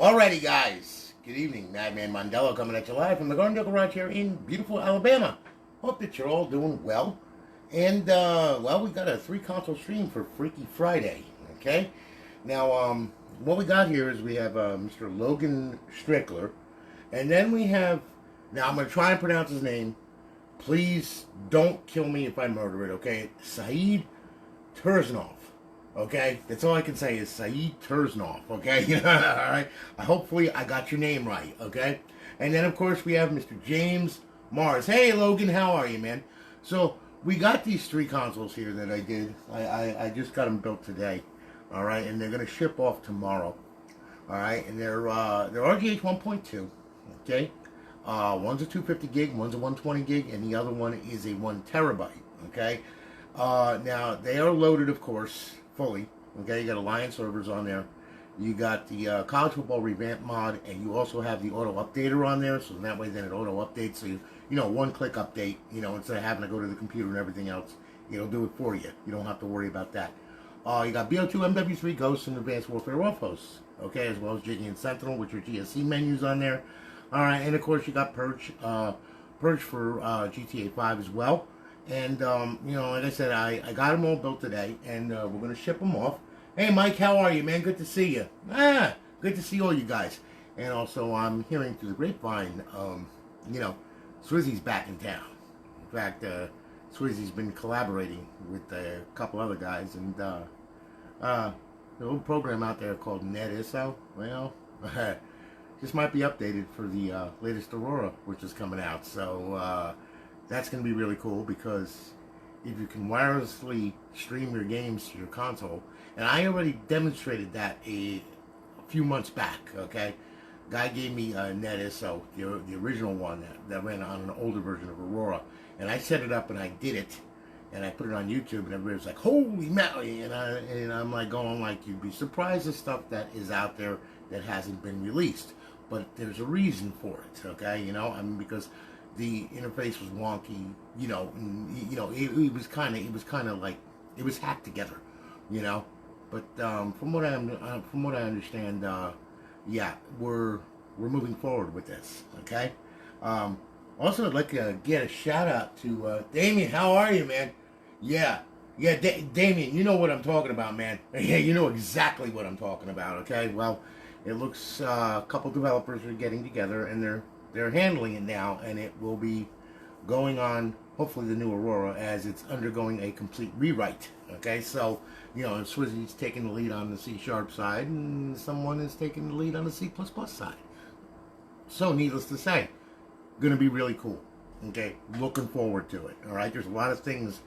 Alrighty, guys. Good evening. Madman Mondello coming at you live from the Garden Garage here in beautiful Alabama. Hope that you're all doing well. And, well, we got a 3 console stream for Freaky Friday. Okay? Now, what we got here is we have Mr. Logan Strickler. And then we have, now I'm going to try and pronounce his name. Please don't kill me if I murder it, okay? Saeed Turznov. Okay, that's all I can say is Saeed Turznov. Okay, all right. Hopefully I got your name right. Okay, and then of course we have Mr. James Mars. Hey Logan, how are you, man? So we got these 3 consoles here that I did. I just got them built today. All right, and they're gonna ship off tomorrow. All right, and they're RGH 1.2. Okay, one's a 250 gig, one's a 120 gig, and the other one is a 1 terabyte. Okay, now they are loaded, of course, fully. Okay, you got Alliance servers on there. You got the college football revamp mod, and you also have the auto updater on there. So that way, then it auto updates. So you know, one-click update. You know, instead of having to go to the computer and everything else, it'll do it for you. You don't have to worry about that. You got BO2, MW3, Ghosts, and Advanced Warfare Offhosts. Okay, as well as Jiggy and Sentinel, which are GSC menus on there. All right, and of course you got Purge, Purge for GTA 5 as well. And, you know, like I said, I got them all built today, and we're going to ship them off. Hey, Mike, how are you, man? Good to see you. Good to see all you guys. And also, I'm hearing through the grapevine, you know, Swizzy's back in town. In fact, Swizzy's been collaborating with a couple other guys, and the little program out there called NetISO, well, this might be updated for the latest Aurora, which is coming out. So, that's going to be really cool, because if you can wirelessly stream your games to your console, and I already demonstrated that a few months back, okay? Guy gave me a NetISO, the original one that ran on an older version of Aurora, and I set it up and I did it, and I put it on YouTube, and everybody was like, holy moly, and I'm like going like, you'd be surprised at stuff that is out there that hasn't been released, but there's a reason for it, okay? You know, I mean, because the interface was wonky, you know, and, you know, it was kind of like it was hacked together, you know. But from what I understand, yeah, we're moving forward with this, okay. Also, I'd like to get a shout out to Damien. How are you, man? Yeah, Damien, you know what I'm talking about, man. Yeah, you know exactly what I'm talking about. Okay, well, it looks a couple developers are getting together, and they're handling it now, and it will be going on, hopefully, the new Aurora, as it's undergoing a complete rewrite. Okay, so, you know, Swizzy's taking the lead on the C# side, and someone is taking the lead on the C++ side. So, needless to say, going to be really cool. Okay, looking forward to it. All right, there's a lot of things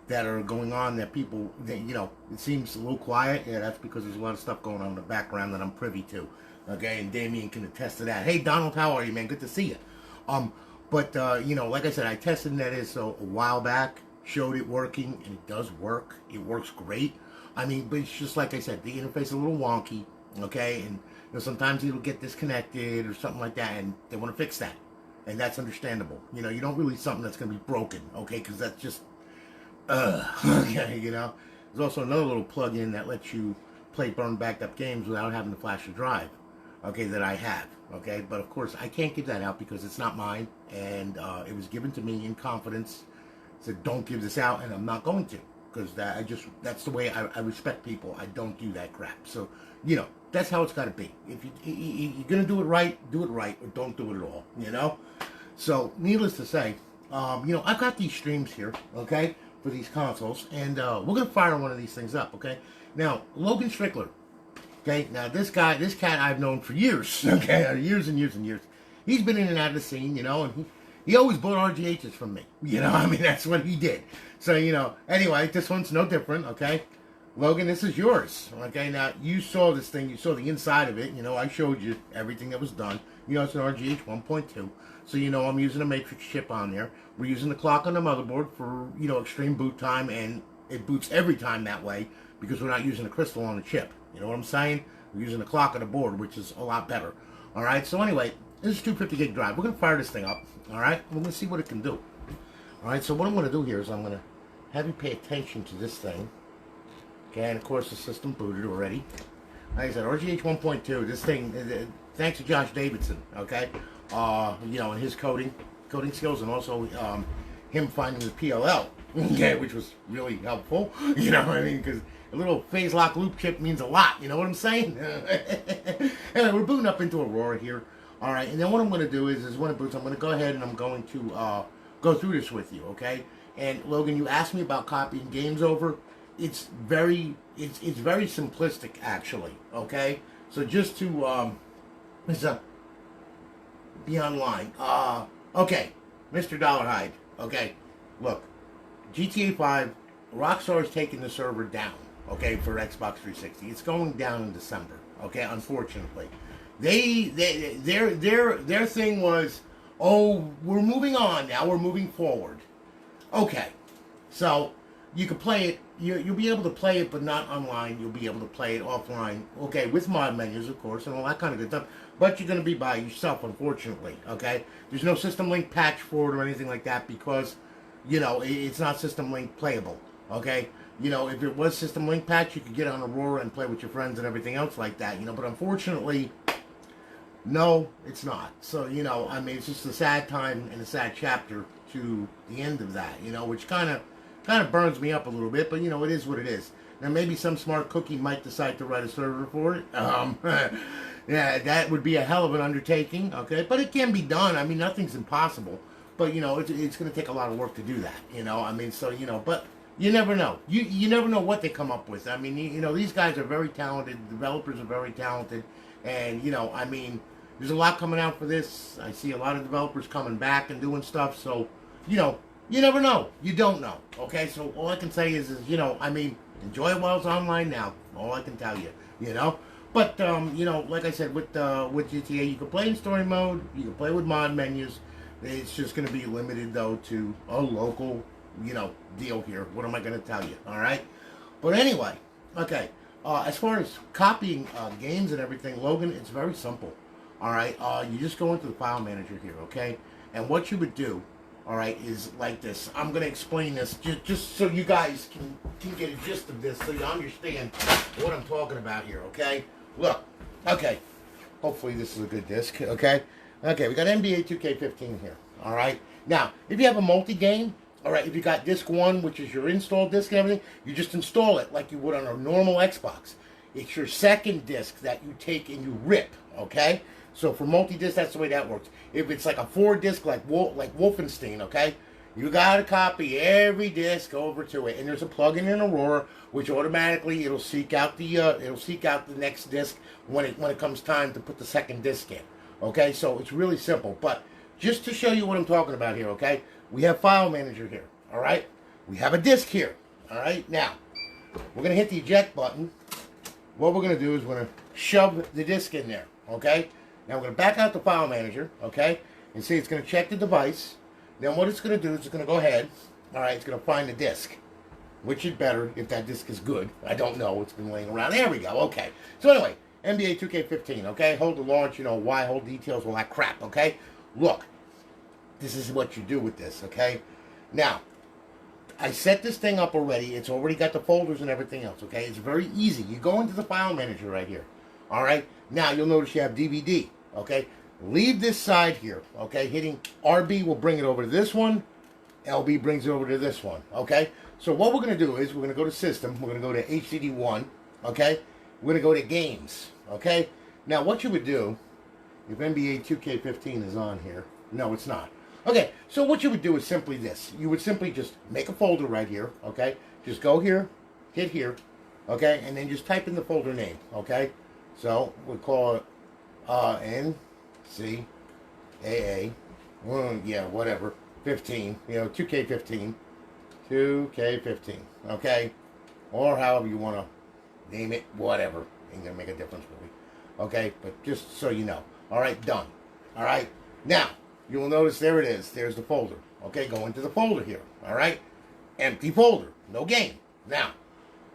that are going on that people, that, you know, it seems a little quiet. Yeah, that's because there's a lot of stuff going on in the background that I'm privy to. Okay, and Damien can attest to that. Hey, Donald, how are you, man? Good to see you. But, you know, like I said, I tested NetISO a while back, showed it working, and it does work. It works great. I mean, but it's just like I said, the interface is a little wonky, okay? And, you know, sometimes it'll get disconnected or something like that, and they want to fix that. And that's understandable. You know, you don't release something that's going to be broken, okay? Because that's just, okay, you know? There's also another little plug-in that lets you play burn backed up games without having to flash a drive. Okay, that I have, okay? But, of course, I can't give that out because it's not mine, and it was given to me in confidence. Said, don't give this out, and I'm not going to, because that's the way I respect people. I don't do that crap. So, you know, that's how it's got to be. If you're going to do it right, or don't do it at all, you know? So, needless to say, you know, I've got these streams here, okay, for these consoles, and we're going to fire one of these things up, okay? Now, Logan Strickler. Okay, now this cat I've known for years, okay, years and years and years. He's been in and out of the scene, you know, and he always bought RGHs from me, you know, I mean, that's what he did. So, you know, anyway, this one's no different, okay. Logan, this is yours, okay. Now, you saw this thing, you saw the inside of it, you know, I showed you everything that was done. You know, it's an RGH 1.2, so, you know, I'm using a matrix chip on there. We're using the clock on the motherboard for, you know, extreme boot time, and it boots every time that way because we're not using a crystal on the chip. You know what I'm saying? We're using the clock on the board, which is a lot better. All right, so anyway, this is 250 gig drive. We're going to fire this thing up. All right, we're going to see what it can do. All right, so what I'm going to do here is I'm going to have you pay attention to this thing. Okay, and of course the system booted already. like I said, RGH 1.2. This thing, thanks to Josh Davidson, okay, you know, and his coding skills, and also him finding the PLL, okay, which was really helpful. You know what I mean? Because a little phase lock loop chip means a lot. You know what I'm saying? Anyway, we're booting up into Aurora here. All right, and then what I'm going to do is when it boots, I'm going to go ahead and I'm going to go through this with you, okay? And Logan, you asked me about copying games over. It's very simplistic, actually, okay? So just to be online. Okay, Mr. Dollarhide. Okay, look, GTA 5, Rockstar is taking the server down. Okay, for Xbox 360, it's going down in December. Okay, unfortunately, their thing was, oh, we're moving on now. We're moving forward. Okay, so you can play it. You'll be able to play it, but not online. You'll be able to play it offline. Okay, with mod menus, of course, and all that kind of good stuff. But you're going to be by yourself, unfortunately. Okay, there's no System Link patch for it or anything like that because, you know, it's not System Link playable. Okay, you know, if it was System Link patch, you could get on Aurora and play with your friends and everything else like that. You know, but unfortunately, no, it's not. So, you know, I mean, it's just a sad time and a sad chapter to the end of that. You know, which kind of burns me up a little bit, but you know, it is what it is. Now, maybe some smart cookie might decide to write a server for it. Yeah, that would be a hell of an undertaking, okay? But it can be done. I mean, nothing's impossible. But, you know, it's going to take a lot of work to do that, you know? I mean, so, you know, but you never know. You never know what they come up with. I mean, you know, these guys are very talented. Developers are very talented. And, you know, I mean, there's a lot coming out for this. I see a lot of developers coming back and doing stuff. So, you know, you never know. You don't know. Okay, so all I can say is you know, I mean, enjoy it while it's online now. All I can tell you, you know. But you know, like I said, with GTA, you can play in story mode. You can play with mod menus. It's just going to be limited though to a local, you know, deal here. What am I going to tell you? All right. But anyway, okay. As far as copying games and everything, Logan, it's very simple. All right. You just go into the file manager here, okay? And what you would do, all right, is like this. I'm going to explain this just so you guys can get a gist of this, so you understand what I'm talking about here, okay? Look, okay. Hopefully this is a good disc, okay? Okay, we got NBA 2K15 here, all right? Now, if you have a multi-game, all right, if you got disc 1, which is your install disc and everything, you just install it like you would on a normal Xbox. It's your second disc that you take and you rip, okay? So for multi-disc, that's the way that works. If it's like a 4-disc like Wolfenstein, okay, you gotta copy every disc over to it, and there's a plugin in Aurora which automatically it'll seek out the next disc when it comes time to put the second disc in. Okay, so it's really simple. But just to show you what I'm talking about here, okay, we have File Manager here. All right, we have a disc here. All right, now we're gonna hit the eject button. What we're gonna do is we're gonna shove the disc in there. Okay. Now we're going to back out the File Manager, okay, and see it's going to check the device. Then what it's going to do is it's going to go ahead, all right, it's going to find the disk, which is better if that disk is good. I don't know. It's been laying around. There we go. Okay. So anyway, NBA 2K15, okay, hold the launch, you know, why, hold details, all that crap, okay? Look, this is what you do with this, okay? Now, I set this thing up already. It's already got the folders and everything else, okay? It's very easy. You go into the File Manager right here. All right, now you'll notice you have DVD, okay? Leave this side here, okay? Hitting RB will bring it over to this one. LB brings it over to this one, okay? So what we're going to do is we're going to go to System. We're going to go to HDD1, okay? We're going to go to Games, okay? Now what you would do, if NBA 2K15 is on here, no, it's not. Okay, so what you would do is simply this. You would simply just make a folder right here, okay? Just go here, hit here, okay? And then just type in the folder name, okay? So we'll call it NCAA, yeah, whatever, 15, you know, 2K15, okay, or however you want to name it, whatever, ain't gonna make a difference for me, okay, but just so you know, all right, done, all right, now, you will notice there it is, there's the folder, okay, go into the folder here, all right, empty folder, no game. Now,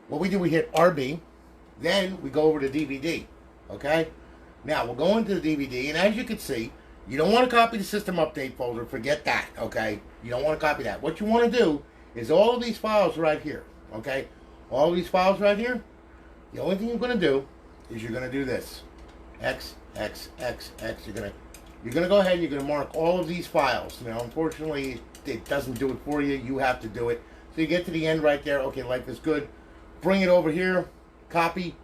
what we do, we hit RB, then we go over to DVD, okay? Now, we'll go into the DVD, and as you can see, you don't want to copy the system update folder. Forget that, okay? You don't want to copy that. What you want to do is all of these files right here, okay? All of these files right here, the only thing you're going to do is you're gonna do this. X, X, X, X. You're gonna go ahead and you're gonna mark all of these files. Now, unfortunately, it doesn't do it for you. You have to do it. So you get to the end right there. Okay, life is good. Bring it over here. Copy.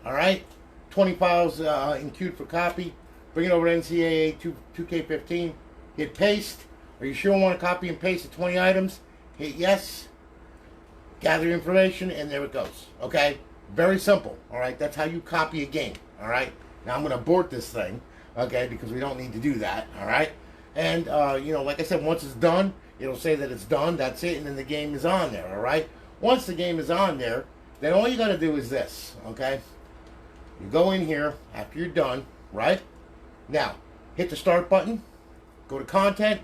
All right. 20 files in queued for copy. Bring it over to NCAA 2K15. Hit paste. Are you sure you want to copy and paste the 20 items? Hit yes. Gather information, and there it goes. Okay? Very simple. All right? That's how you copy a game. All right? Now I'm going to abort this thing. Okay? Because we don't need to do that. All right? And, like I said, once it's done, it'll say that it's done. That's it. And then the game is on there. All right? Once the game is on there, then all you got to do is this. Okay? You go in here after you're done. Right? Now, hit the start button. Go to content.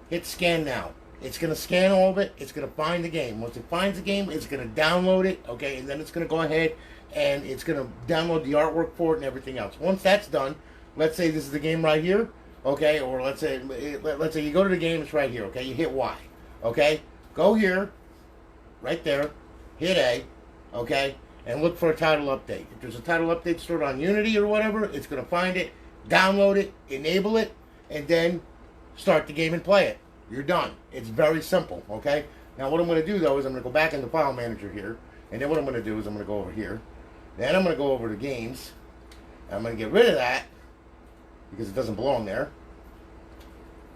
Hit scan now. It's going to scan all of it. It's going to find the game. Once it finds the game, it's going to download it. Okay? And then it's going to go ahead and it's going to download the artwork for it and everything else. Once that's done, let's say this is the game right here. Okay? Or let's say you go to the game. It's right here. Okay? You hit Y. Okay? Go here. Right there. Hit A. Okay? And look for a title update. If there's a title update stored on Unity or whatever, it's going to find it, download it, enable it, and then start the game and play it. You're done. It's very simple, okay? Now what I'm going to do, though, is I'm going to go back into File Manager here, and then what I'm going to do is I'm going to go over here. Then I'm going to go over to Games. I'm going to get rid of that, because it doesn't belong there.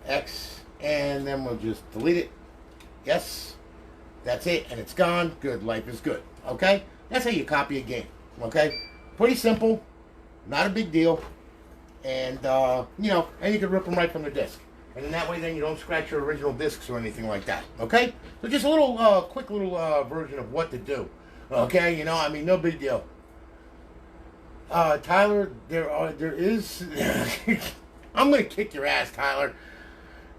X, and then we'll just delete it. Yes. That's it, and it's gone. Good. Life is good, okay? That's how you copy a game, okay? Pretty simple, not a big deal, and, and you can rip them right from the disc. And in that way, then, you don't scratch your original discs or anything like that, okay? So just a little, quick little version of what to do, okay? No big deal. Tyler, there is, I'm going to kick your ass, Tyler.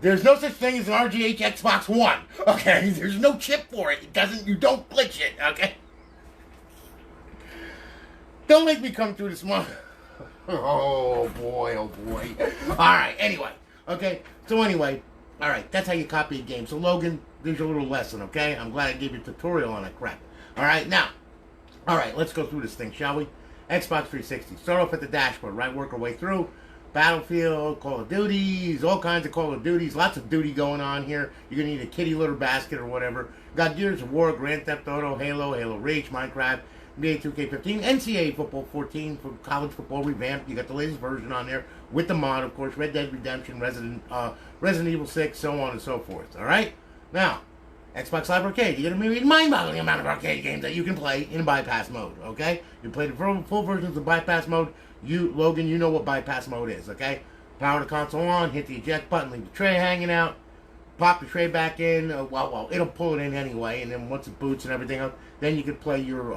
There's no such thing as an RGH Xbox One, okay? There's no chip for it. You don't glitch it, okay? Don't make me come through this month. Oh boy. Alright, anyway. Okay, so anyway. Alright, that's how you copy a game. So Logan, there's your little lesson, okay? I'm glad I gave you a tutorial on that crap. Alright, now. Alright, let's go through this thing, shall we? Xbox 360. Start off at the dashboard, right? Work our way through. Battlefield, Call of Duties, all kinds of Call of Duties. Lots of duty going on here. You're going to need a kitty litter basket or whatever. Got Gears of War, Grand Theft Auto, Halo Reach, Minecraft, NBA 2K15, NCAA Football 14 for college football revamped. You got the latest version on there with the mod, of course. Red Dead Redemption, Resident Evil 6, so on and so forth. All right? Now, Xbox Live Arcade. You're going to be mind-boggling amount of arcade games that you can play in bypass mode. Okay? You play the full versions of bypass mode. Logan, you know what bypass mode is. Okay? Power the console on. Hit the eject button. Leave the tray hanging out. Pop the tray back in. Well, it'll pull it in anyway. And then once it boots and everything else, then you could play your,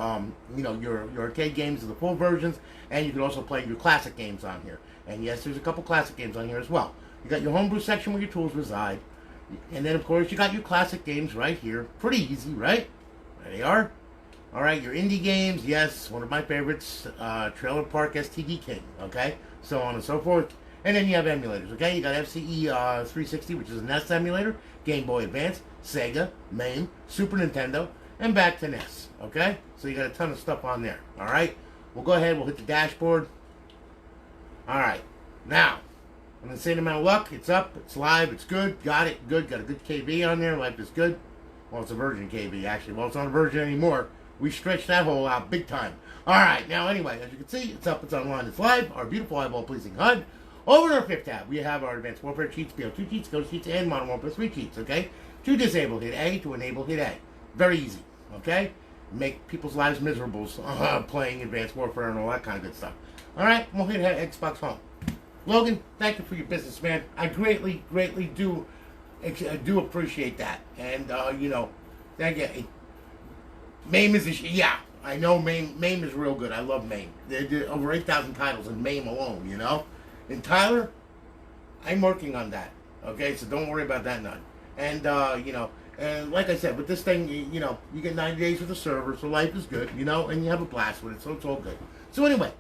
your arcade games of the full versions, and you could also play your classic games on here. And yes, there's a couple classic games on here as well. You got your homebrew section where your tools reside, and then of course you got your classic games right here. Pretty easy, right? There they are. All right, your indie games. Yes, one of my favorites, Trailer Park STD King. Okay, so on and so forth. And then you have emulators. Okay, you got FCE 360, which is an NES emulator, Game Boy Advance, Sega, MAME, Super Nintendo, and back to NES, okay? So you got a ton of stuff on there, all right? We'll go ahead, we'll hit the dashboard. All right, now, on the same amount of luck, it's up, it's live, it's good, got it, good, got a good KB on there, life is good. Well, it's a version KB, actually. Well, it's not a version anymore. We stretched that hole out big time. All right, now, anyway, as you can see, it's up, it's online, it's live, our beautiful eyeball-pleasing HUD. Over in our fifth tab, we have our Advanced Warfare cheats, BO2 cheats, Ghost cheats, and Modern Warfare 3 cheats, okay? To disable, hit A. To enable, hit A. Very easy, okay? Make people's lives miserable playing Advanced Warfare and all that kind of good stuff. All right, we'll hit Xbox Home. Logan, thank you for your business, man. I greatly do appreciate that. And, thank you. MAME is yeah, I know MAME is real good. I love MAME. They did over 8,000 titles in MAME alone, you know? And Tyler, I'm working on that. Okay, so don't worry about that none. And and like I said, with this thing, you get 90 days with the server, so life is good, and you have a blast with it, so it's all good. So anyway,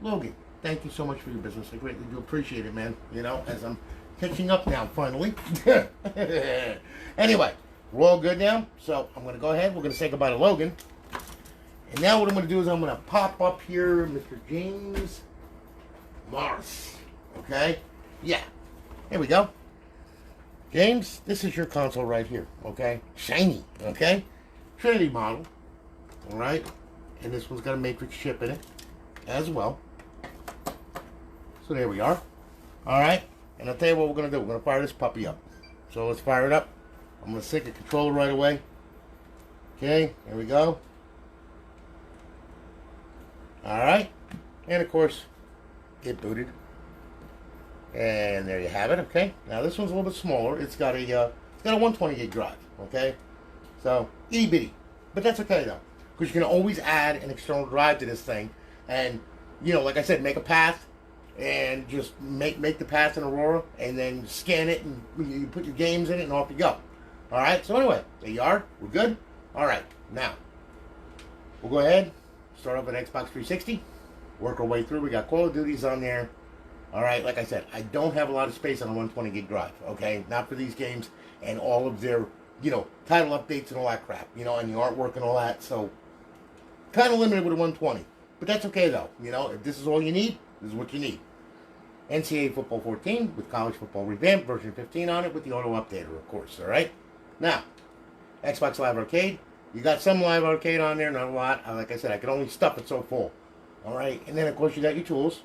Logan, thank you so much for your business. I greatly do appreciate it, man. As I'm catching up now, finally. Anyway, we're all good now, so I'm going to go ahead. We're going to say goodbye to Logan. And now what I'm going to do is I'm going to pop up here Mr. James Morris. Okay? Yeah. Here we go. James, this is your console right here. Okay? Shiny. Okay? Trinity model. Alright? And this one's got a matrix chip in it as well. So there we are. Alright? And I'll tell you what we're going to do. We're going to fire this puppy up. So let's fire it up. I'm going to sync a controller right away. Okay? Here we go. Alright. And of course, it booted. And there you have it, okay? Now this one's a little bit smaller. It's got a 120 gig drive, okay? So, itty bitty. But that's okay though. Because you can always add an external drive to this thing. And, you know, like I said, make a path. And just make the path in Aurora. And then scan it and you put your games in it and off you go. Alright, so anyway, there you are. We're good? Alright, now, we'll go ahead. Start up with Xbox 360, work our way through. We got Call of Duties on there. All right, like I said, I don't have a lot of space on a 120 gig drive, okay? Not for these games and all of their, you know, title updates and all that crap, you know, and the artwork and all that. So, kind of limited with a 120. But that's okay, though. You know, if this is all you need, this is what you need. NCAA Football 14 with College Football Revamped, version 15 on it with the auto updater, of course, all right? Now, Xbox Live Arcade. You got some Live Arcade on there, not a lot. Like I said, I can only stuff it so full. Alright, and then of course you got your tools.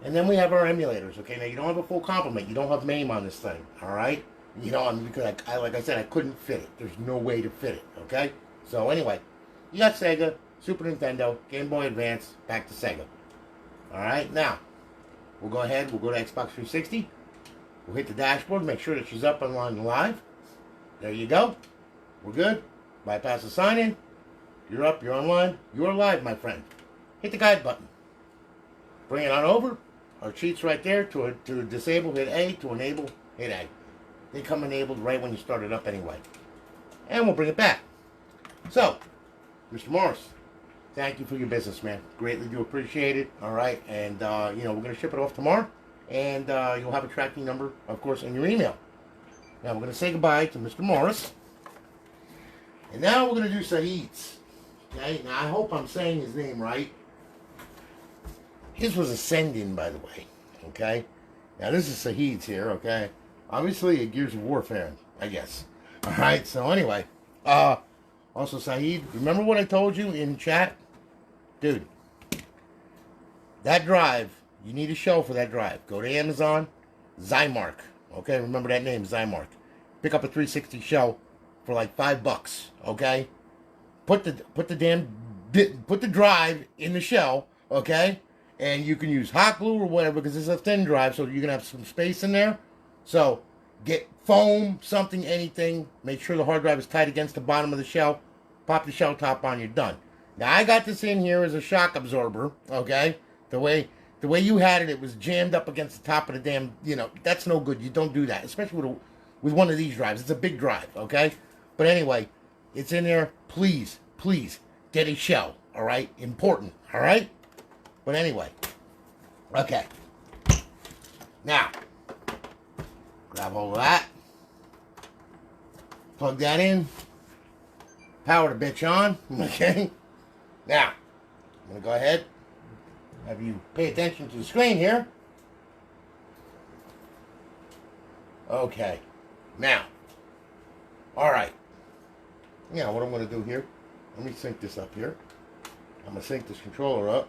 And then we have our emulators, okay? Now you don't have a full complement. You don't have MAME on this thing, alright? You know, because I, like I said, I couldn't fit it. There's no way to fit it, okay? So anyway, you got Sega, Super Nintendo, Game Boy Advance, back to Sega. Alright, now, we'll go ahead, we'll go to Xbox 360. We'll hit the dashboard, make sure that she's up online live. There you go. We're good. Bypass the sign-in. You're up. You're online. You're live, my friend. Hit the guide button. Bring it on over. Our cheat's right there. To disable, hit A. To enable, hit A. They come enabled right when you start it up anyway. And we'll bring it back. So, Mr. Morris, thank you for your business, man. Greatly do appreciate it. All right. And, you know, we're going to ship it off tomorrow. And you'll have a tracking number, of course, in your email. Now, we're going to say goodbye to Mr. Morris. And now we're going to do Saeed's. Okay, now I hope I'm saying his name right. His was a send-in, by the way. Okay? Now this is Saeed's here, okay? Obviously a Gears of War fan, I guess. Alright, so anyway. Also Saeed, remember what I told you in chat? Dude, that drive, you need a show for that drive. Go to Amazon, Zymark. Okay, remember that name, Zymark. Pick up a 360 shell for like $5, okay? Put the drive in the shell, okay? And you can use hot glue or whatever because it's a thin drive, so you're gonna have some space in there. So get foam, something, anything. Make sure the hard drive is tight against the bottom of the shell. Pop the shell top on, you're done. Now I got this in here as a shock absorber, okay? The way you had it, it was jammed up against the top of the damn. You know, that's no good. You don't do that, especially with one of these drives. It's a big drive, okay? But anyway, it's in there. Please, please, get a shell, all right? Important, all right? But anyway, okay. Now, grab hold of that. Plug that in. Power the bitch on, okay? Now, I'm going to go ahead, have you pay attention to the screen here. Okay. Now, all right. Yeah, what I'm going to do here, let me sync this up here. I'm going to sync this controller up.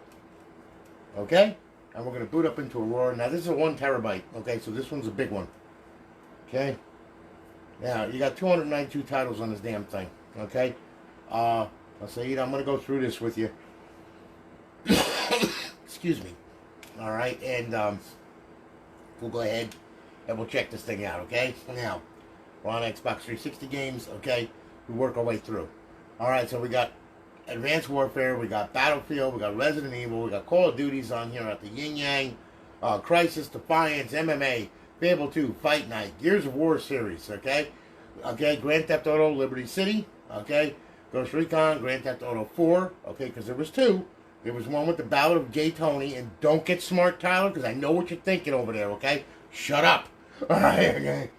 Okay? And we're going to boot up into Aurora. Now, this is a 1 terabyte. Okay, so this one's a big one. Okay? Now, you got 292 titles on this damn thing. Okay? I'll say, I'm going to go through this with you. Excuse me. All right? And we'll go ahead and we'll check this thing out. Okay? Now, we're on Xbox 360 games. Okay? We work our way through. Alright, so we got Advanced Warfare, we got Battlefield, we got Resident Evil, we got Call of Duties on here at the Yin Yang, Crisis, Defiance, MMA, Fable 2, Fight Night, Gears of War series, okay? Okay, Grand Theft Auto, Liberty City, okay? Ghost Recon, Grand Theft Auto 4, okay, because there was 2. There was one with the Ballad of Gay Tony, and don't get smart, Tyler, because I know what you're thinking over there, okay? Shut up. Alright, okay?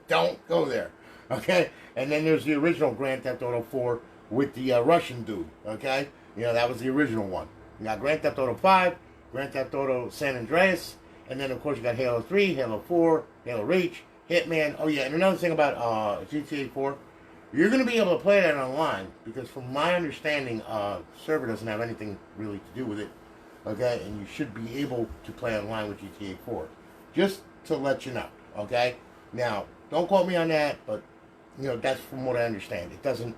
Don't go there. Okay? And then there's the original Grand Theft Auto 4 with the Russian dude, okay? You know, that was the original one. You got Grand Theft Auto 5, Grand Theft Auto San Andreas, and then, of course, you got Halo 3, Halo 4, Halo Reach, Hitman. Oh, yeah, and another thing about GTA 4, you're going to be able to play that online, because from my understanding, server doesn't have anything really to do with it, okay? And you should be able to play online with GTA 4. Just to let you know, okay? Now, don't quote me on that, but, you know, that's from what I understand. It doesn't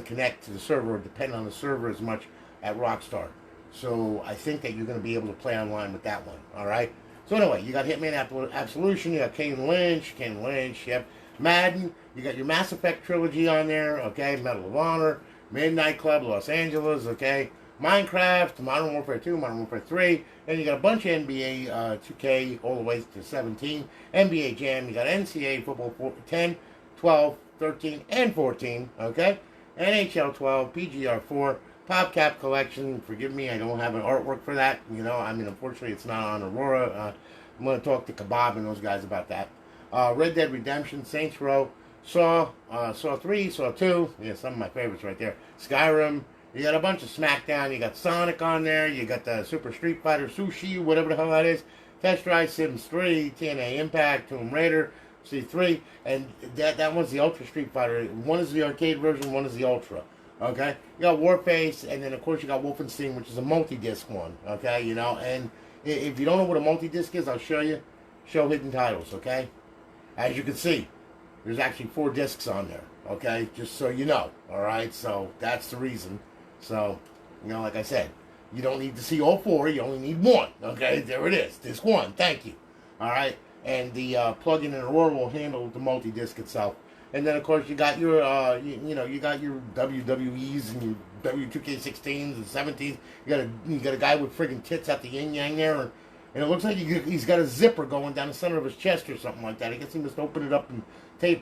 connect to the server or depend on the server as much at Rockstar. So I think that you're going to be able to play online with that one, all right? So anyway, you got Hitman Absolution, you got Kane Lynch, yep. Madden, you got your Mass Effect trilogy on there, okay? Medal of Honor, Midnight Club, Los Angeles, okay? Minecraft, Modern Warfare 2, Modern Warfare 3, and you got a bunch of NBA 2K all the way to 17, NBA Jam, you got NCAA Football 10, 12, 13, and 14, okay? NHL 12, PGR 4, PopCap Collection, forgive me, I don't have an artwork for that, you know, I mean, unfortunately, it's not on Aurora. I'm going to talk to Kebab and those guys about that. Red Dead Redemption, Saints Row, Saw 3, Saw 2, yeah, some of my favorites right there, Skyrim, you got a bunch of SmackDown, you got Sonic on there, you got the Super Street Fighter, Sushi, whatever the hell that is, Test Drive, Sims 3, TNA Impact, Tomb Raider, C3, and that one's the Ultra Street Fighter. One is the arcade version, one is the Ultra. Okay, you got Warface, and then of course you got Wolfenstein, which is a multi-disc one. Okay, you know, and if you don't know what a multi-disc is, I'll show you. Show hidden titles. Okay, as you can see, there's actually 4 discs on there. Okay, just so you know. All right, so that's the reason. So, you know, like I said, you don't need to see all 4. You only need 1. Okay, there it is. Disc 1. Thank you. All right. And the plug-in and Aurora will handle the multi-disc itself. And then, of course, you got your, you got your WWEs and your W2K16s and 17s. You got a guy with friggin' tits at the yin-yang there, and it looks like he's got a zipper going down the center of his chest or something like that. I guess he must open it up and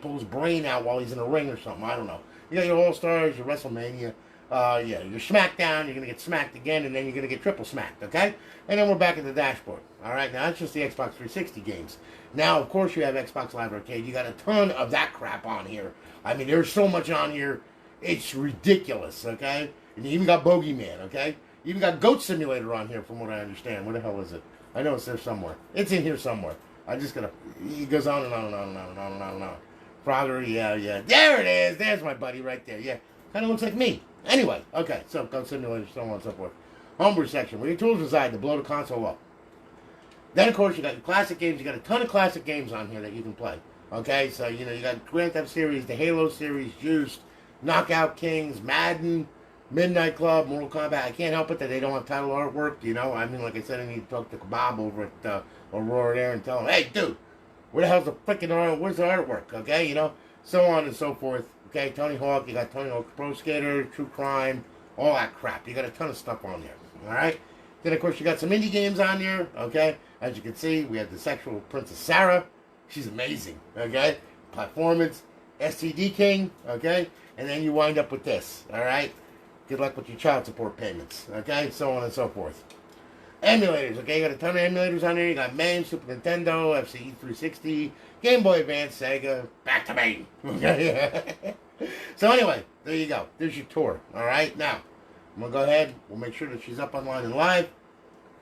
pull his brain out while he's in a ring or something. I don't know. You got your All-Stars, your WrestleMania. Yeah, your SmackDown, you're going to get smacked again, and then you're going to get triple smacked, okay? And then we're back at the dashboard, all right? Now, that's just the Xbox 360 games. Now, of course, you have Xbox Live Arcade. You got a ton of that crap on here. I mean, there's so much on here, it's ridiculous, okay? And you even got Bogeyman, okay? You even got Goat Simulator on here, from what I understand. Where the hell is it? I know it's there somewhere. It's in here somewhere. I just got to... He goes on and on and on and on and on and on and on. Frogger, yeah. There it is. There's my buddy right there, yeah. Kind of looks like me. Anyway, okay, so Goat Simulator, so on and so forth. Homebrew section, where your tools reside to blow the console up. Then, of course, you got your classic games. You got a ton of classic games on here that you can play. Okay, so, you know, you got Grand Theft series, the Halo series, Juiced, Knockout Kings, Madden, Midnight Club, Mortal Kombat. I can't help it that they don't have title artwork, you know. I mean, like I said, I need to talk to Kebab over at Aurora there and tell him, hey, dude, where the hell's the freaking art? Where's the artwork? Okay, you know, so on and so forth. Okay, Tony Hawk, you got Tony Hawk Pro Skater, True Crime, all that crap. You got a ton of stuff on there, all right? Then, of course, you got some indie games on there, okay? As you can see, we have the Sexual Princess Sarah. She's amazing, okay? Platformance, STD King, okay? And then you wind up with this, all right? Good luck with your child support payments, okay? So on and so forth. Emulators, okay? You got a ton of emulators on there. You got MAME, Super Nintendo, FCE 360, Game Boy Advance, Sega, back to MAME, okay? So anyway, there you go. There's your tour, all right? Now, I'm going to go ahead. We'll make sure that she's up online and live.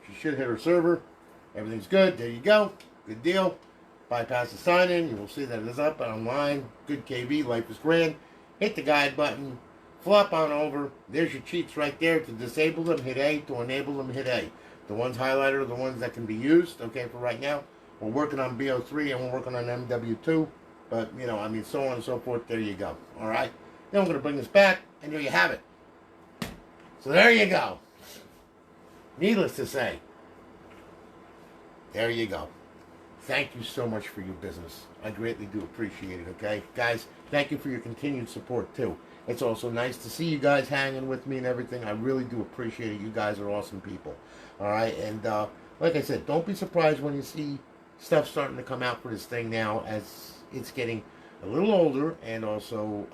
She should hit her server. Everything's good. There you go. Good deal. Bypass the sign-in. You will see that it is up and online. Good KB. Life is grand. Hit the guide button. Flop on over. There's your cheats right there. To disable them, hit A. To enable them, hit A. The ones highlighted are the ones that can be used, okay, for right now. We're working on BO3 and we're working on MW2. But, you know, I mean, so on and so forth. There you go. All right? Then we're going to bring this back, and there you have it. So there you go. Needless to say, there you go. Thank you so much for your business. I greatly do appreciate it, okay? Guys, thank you for your continued support, too. It's also nice to see you guys hanging with me and everything. I really do appreciate it. You guys are awesome people. All right? And like I said, don't be surprised when you see stuff starting to come out for this thing now as it's getting a little older and also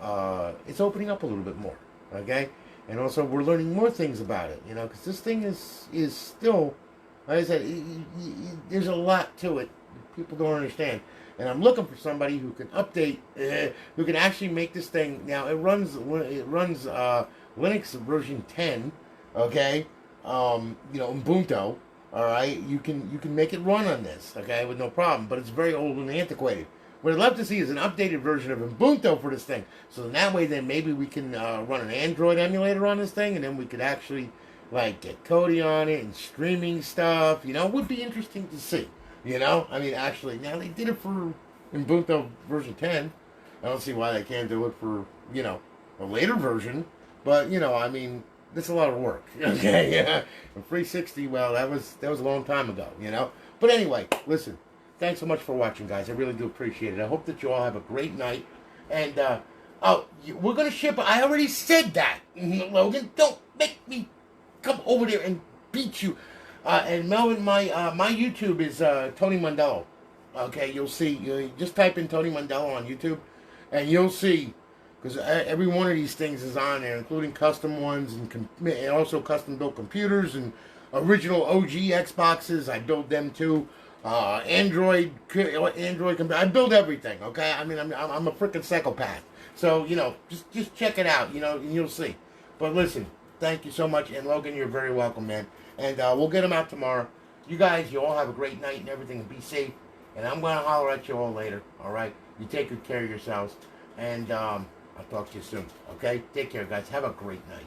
it's opening up a little bit more, okay? And also we're learning more things about it, you know, because this thing is still, like I said, there's a lot to it. People don't understand. And I'm looking for somebody who can update, who can actually make this thing. Now it runs Linux version 10, okay? Ubuntu. All right, you can make it run on this, okay, with no problem. But it's very old and antiquated. What I'd love to see is an updated version of Ubuntu for this thing. So then that way, then maybe we can run an Android emulator on this thing, and then we could actually like get Kodi on it and streaming stuff. It would be interesting to see. I mean, actually, now they did it for Ubuntu version 10. I don't see why they can't do it for a later version. But I mean, that's a lot of work. Okay, yeah. And 360, well, that was a long time ago. But anyway, listen. Thanks so much for watching, guys. I really do appreciate it. I hope that you all have a great night. And, we're going to ship. I already said that, Logan. Don't make me come over there and beat you. And Melvin, my YouTube is Tony Mondello. Okay, you'll see. You just type in Tony Mondello on YouTube, and you'll see. Because every one of these things is on there, including custom ones and also custom-built computers and original OG Xboxes. I build them too. Android computer. I build everything. Okay, I mean, I'm a freaking psychopath. So just check it out. And you'll see. But listen, thank you so much, and Logan, you're very welcome, man. And we'll get them out tomorrow. You guys, you all have a great night and everything, and be safe. And I'm gonna holler at you all later. All right, you take good care of yourselves, and I'll talk to you soon. Okay, take care, guys. Have a great night.